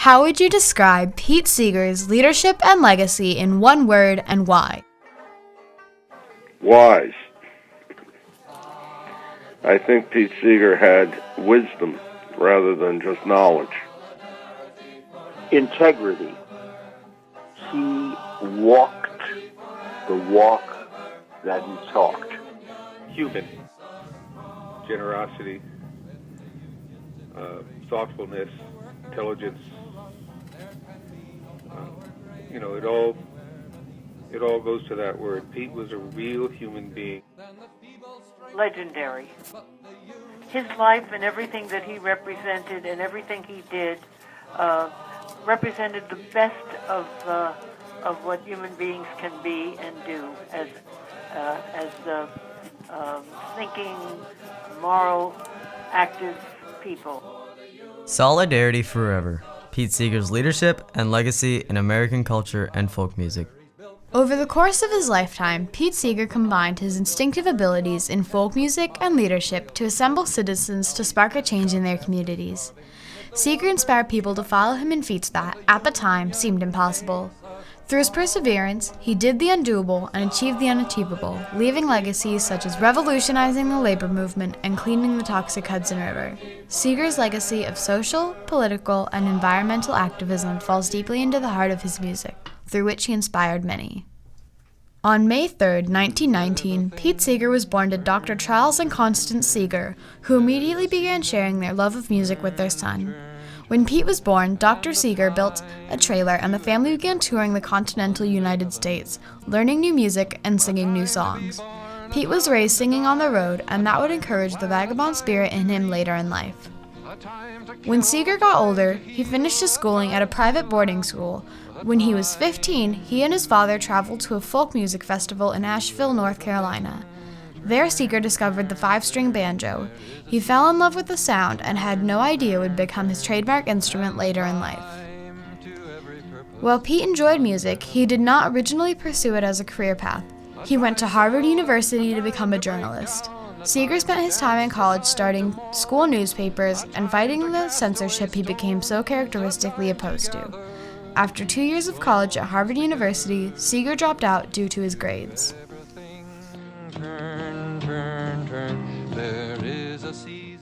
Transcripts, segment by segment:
How would you describe Pete Seeger's leadership and legacy in one word, and why? Wise. I think Pete Seeger had wisdom rather than just knowledge. Integrity. He walked the walk that he talked. Human. Generosity, thoughtfulness, intelligence. It all goes to that word. Pete was a real human being. Legendary. His life and everything that he represented and everything he did represented the best of what human beings can be and do as thinking, moral, active people. Solidarity forever. Pete Seeger's leadership and legacy in American culture and folk music. Over the course of his lifetime, Pete Seeger combined his instinctive abilities in folk music and leadership to assemble citizens to spark a change in their communities. Seeger inspired people to follow him in feats that, at the time, seemed impossible. Through his perseverance, he did the undoable and achieved the unachievable, leaving legacies such as revolutionizing the labor movement and cleaning the toxic Hudson River. Seeger's legacy of social, political, and environmental activism falls deeply into the heart of his music, through which he inspired many. On May 3, 1919, Pete Seeger was born to Dr. Charles and Constance Seeger, who immediately began sharing their love of music with their son. When Pete was born, Dr. Seeger built a trailer and the family began touring the continental United States, learning new music and singing new songs. Pete was raised singing on the road, and that would encourage the vagabond spirit in him later in life. When Seeger got older, he finished his schooling at a private boarding school. When he was 15, he and his father traveled to a folk music festival in Asheville, North Carolina. There, Seeger discovered the 5-string banjo. He fell in love with the sound and had no idea it would become his trademark instrument later in life. While Pete enjoyed music, he did not originally pursue it as a career path. He went to Harvard University to become a journalist. Seeger spent his time in college starting school newspapers and fighting the censorship he became so characteristically opposed to. After 2 years of college at Harvard University, Seeger dropped out due to his grades.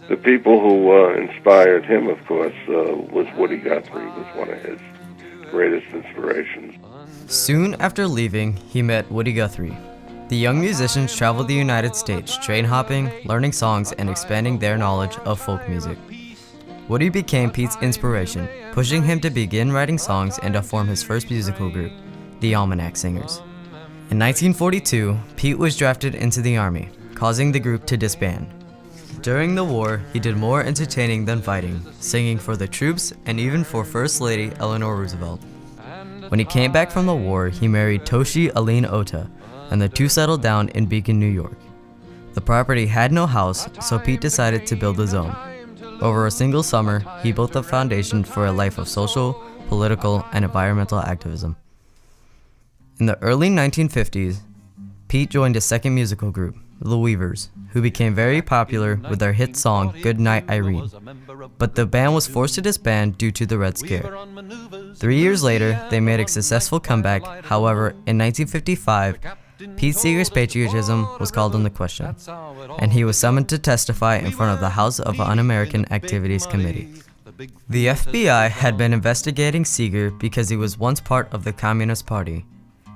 The people who inspired him, of course, was Woody Guthrie, was one of his greatest inspirations. Soon after leaving, he met Woody Guthrie. The young musicians traveled the United States, train hopping, learning songs, and expanding their knowledge of folk music. Woody became Pete's inspiration, pushing him to begin writing songs and to form his first musical group, the Almanac Singers. In 1942, Pete was drafted into the Army, causing the group to disband. During the war, he did more entertaining than fighting, singing for the troops and even for First Lady Eleanor Roosevelt. When he came back from the war, he married Toshi Aline Ota, and the two settled down in Beacon, New York. The property had no house, so Pete decided to build his own. Over a single summer, he built the foundation for a life of social, political, and environmental activism. In the early 1950s, Pete joined a second musical group, the Weavers, who became very popular with their hit song Good Night Irene. But the band was forced to disband due to the Red Scare. 3 years later, they made a successful comeback. However, in 1955, Pete Seeger's patriotism was called into question, and he was summoned to testify in front of the House of Un-American Activities Committee. The FBI had been investigating Seeger because he was once part of the Communist Party.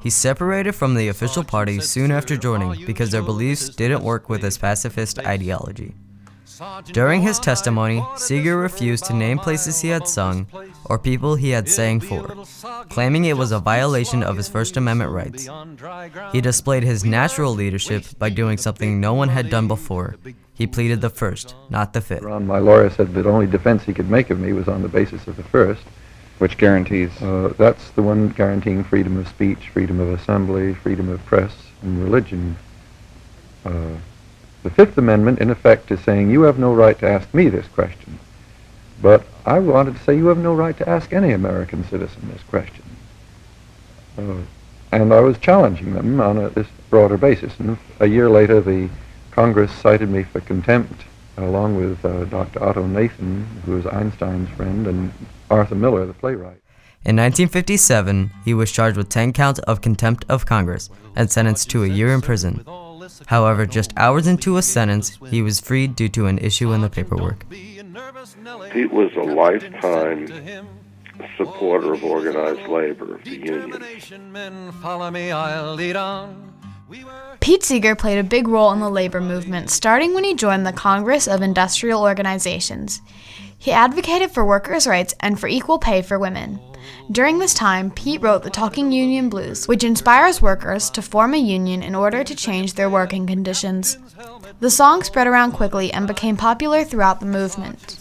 He separated from the official party soon after joining because their beliefs didn't work with his pacifist ideology. During his testimony, Seeger refused to name places he had sung or people he had sang for, claiming it was a violation of his First Amendment rights. He displayed his natural leadership by doing something no one had done before. He pleaded the First, not the Fifth. My lawyer said the only defense he could make of me was on the basis of the First. Which guarantees? That's the one guaranteeing freedom of speech, freedom of assembly, freedom of press, and religion. The Fifth Amendment, in effect, is saying you have no right to ask me this question. But I wanted to say you have no right to ask any American citizen this question. And I was challenging them on this broader basis. And a year later, the Congress cited me for contempt, along with Dr. Otto Nathan, who was Einstein's friend, and Arthur Miller, the playwright. In 1957, he was charged with 10 counts of contempt of Congress and sentenced to a year in prison. However, just hours into a sentence, he was freed due to an issue in the paperwork. Pete was a lifetime supporter of organized labor, of the unions. Pete Seeger played a big role in the labor movement, starting when he joined the Congress of Industrial Organizations. He advocated for workers' rights and for equal pay for women. During this time, Pete wrote the Talking Union Blues, which inspires workers to form a union in order to change their working conditions. The song spread around quickly and became popular throughout the movement.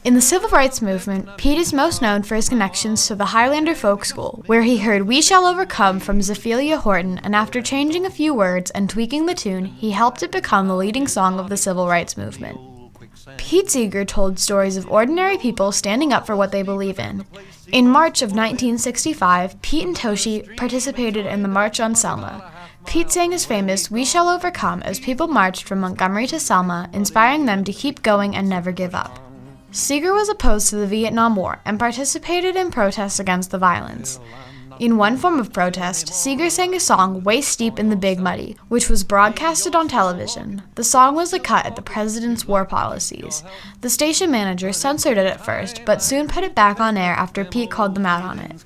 In the civil rights movement, Pete is most known for his connections to the Highlander Folk School, where he heard We Shall Overcome from Zephelia Horton, and after changing a few words and tweaking the tune, he helped it become the leading song of the civil rights movement. Pete Seeger told stories of ordinary people standing up for what they believe in. In March of 1965, Pete and Toshi participated in the March on Selma. Pete sang his famous We Shall Overcome as people marched from Montgomery to Selma, inspiring them to keep going and never give up. Seeger was opposed to the Vietnam War and participated in protests against the violence. In one form of protest, Seeger sang a song Waist Deep in the Big Muddy, which was broadcasted on television. The song was a cut at the president's war policies. The station manager censored it at first, but soon put it back on air after Pete called them out on it.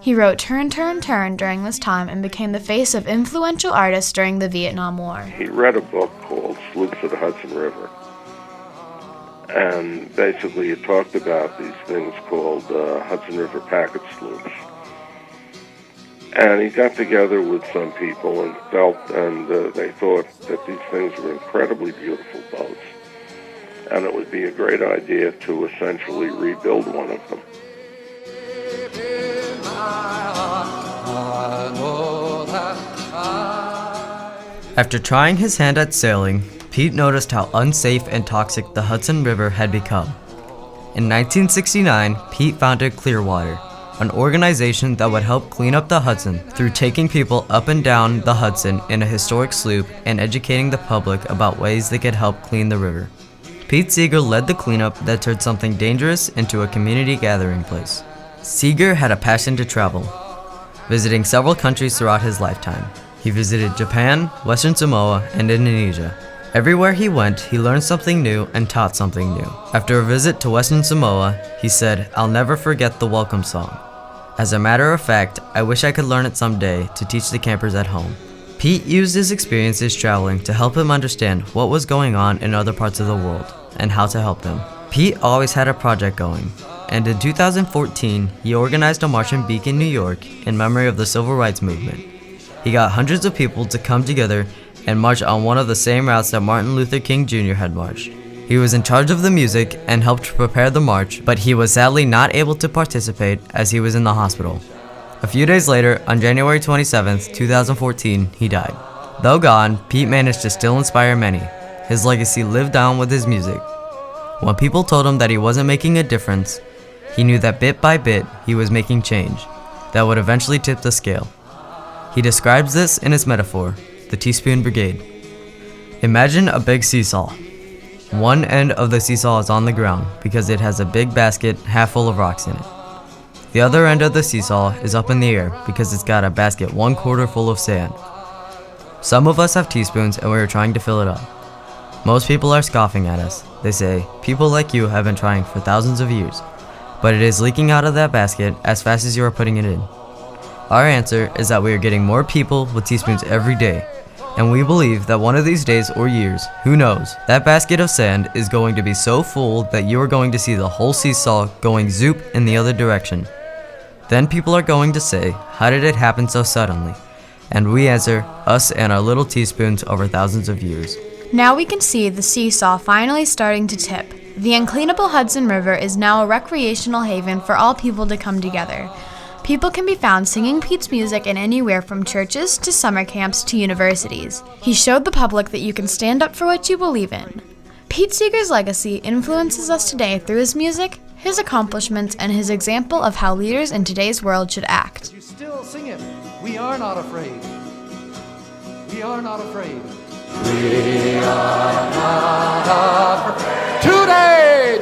He wrote Turn, Turn, Turn during this time and became the face of influential artists during the Vietnam War. He read a book called Sloops of the Hudson River. And basically it talked about these things called Hudson River packet sloops. And he got together with some people and they thought that these things were incredibly beautiful boats. And it would be a great idea to essentially rebuild one of them. After trying his hand at sailing, Pete noticed how unsafe and toxic the Hudson River had become. In 1969, Pete founded Clearwater, an organization that would help clean up the Hudson through taking people up and down the Hudson in a historic sloop and educating the public about ways they could help clean the river. Pete Seeger led the cleanup that turned something dangerous into a community gathering place. Seeger had a passion to travel, visiting several countries throughout his lifetime. He visited Japan, Western Samoa, and Indonesia. Everywhere he went, he learned something new and taught something new. After a visit to Western Samoa, he said, "I'll never forget the welcome song. As a matter of fact, I wish I could learn it someday to teach the campers at home." Pete used his experiences traveling to help him understand what was going on in other parts of the world and how to help them. Pete always had a project going, and in 2014, he organized a march in Beacon, New York in memory of the Civil Rights Movement. He got hundreds of people to come together and march on one of the same routes that Martin Luther King Jr. had marched. He was in charge of the music and helped prepare the march, but he was sadly not able to participate as he was in the hospital. A few days later, on January 27, 2014, he died. Though gone, Pete managed to still inspire many. His legacy lived on with his music. When people told him that he wasn't making a difference, he knew that bit by bit, he was making change that would eventually tip the scale. He describes this in his metaphor, the Teaspoon Brigade. Imagine a big seesaw. One end of the seesaw is on the ground because it has a big basket half full of rocks in it. The other end of the seesaw is up in the air because it's got a basket 1/4 full of sand. Some of us have teaspoons and we are trying to fill it up. Most people are scoffing at us. They say, people like you have been trying for thousands of years, but it is leaking out of that basket as fast as you are putting it in. Our answer is that we are getting more people with teaspoons every day, and we believe that one of these days or years, who knows, that basket of sand is going to be so full that you are going to see the whole seesaw going zoop in the other direction. Then people are going to say, how did it happen so suddenly? And we answer, us and our little teaspoons over thousands of years. Now we can see the seesaw finally starting to tip. The uncleanable Hudson River is now a recreational haven for all people to come together. People can be found singing Pete's music in anywhere from churches to summer camps to universities. He showed the public that you can stand up for what you believe in. Pete Seeger's legacy influences us today through his music, his accomplishments, and his example of how leaders in today's world should act. You still sing it. We are not afraid. We are not afraid. We are not afraid. Today,